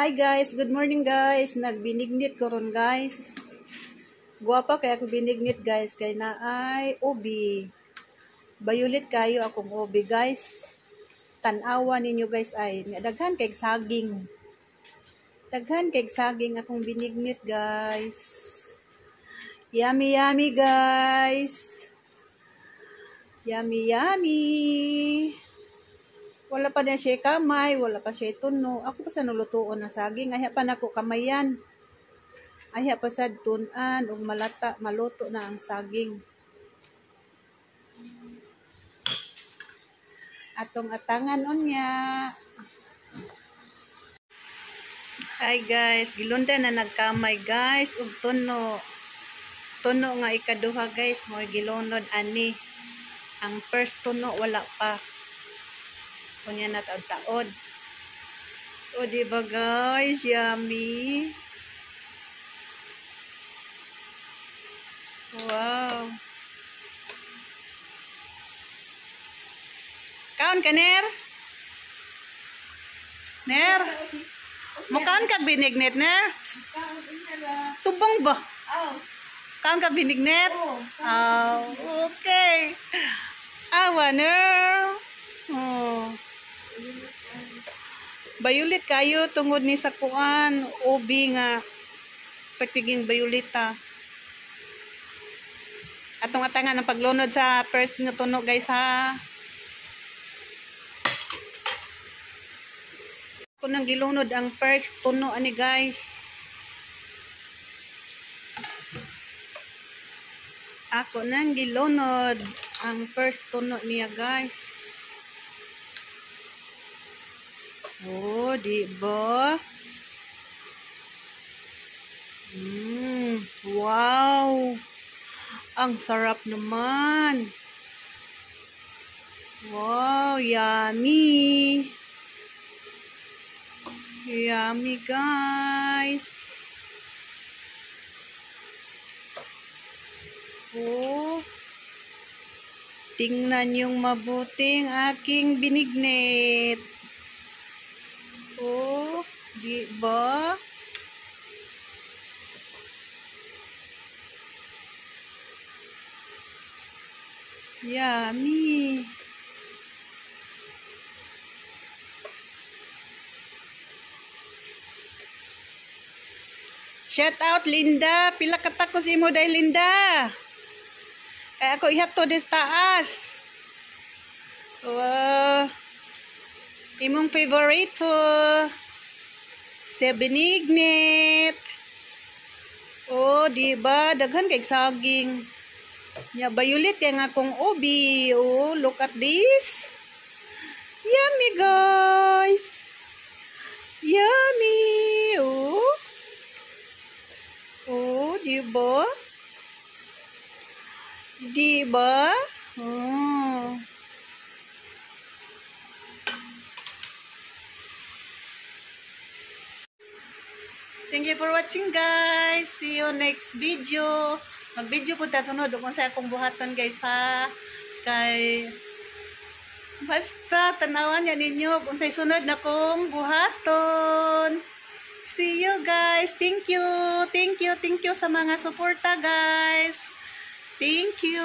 Hi guys, good morning guys. Nagbinignit ko ron guys. Guwapa kaya ako binignit guys. Kaya na ay ubi. Bayulit kayo akong ubi guys. Tanawa ninyo guys ay. Daghan kay saging. Daghan kay saging akong binignit guys. Yummy yummy guys. Yummy yummy. Wala pa na siya kamay, wala pa siya tuno. Ako pa sa nulutuon na saging, ahya pa na ko kamayan. Ahya pa sa tunan, o malata, maluto na ang saging. Atong atangan unya. Hi guys, gilunda na nagkamay guys, ug tuno. Tuno nga ikaduha guys, mo gilunod ani. Ang first tuno wala pa. Kunya na taod-taod. O diba guys, yummy. Wow. Kaon ka, Ner? Ner? Mukaon kag binignit, Ner? Tubong ba? Kaon kag binignit? Oh, okay. Awa, Ner. Oh. Bayulit kayo tungod ni sa kuan, ubi nga pagtiging bayulita. Atong atangan ang paglunod sa first nga tuno guys ha. Ako nang gilunod ang first tuno ani guys. Ako nang gilunod ang first tuno niya guys. Oh, di ba? Wow! Ang sarap naman. Wow, yummy. Yummy, guys. Oh. Tingnan yung mabuting aking binignit. Oh, di ba? Yummy. Shout out Linda, pila katakos imo day Linda. Kaya ako ihato des taas. Wow. Imong favorito si binignit. Oh, di ba? Daghan kay saging. Nya bayulit kay nga akong ubi. Oh, look at this. Yummy, guys. Yummy. Oh. Oh, di ba? Di ba? Oh. Thank you for watching guys. See you next video. Mag-video po ta sunod kung sa akong buhaton guys ha. Kay basta tanawan yan ninyo kung sa sunod na kong buhaton. See you guys. Thank you. Thank you. Thank you sa mga suporta guys. Thank you.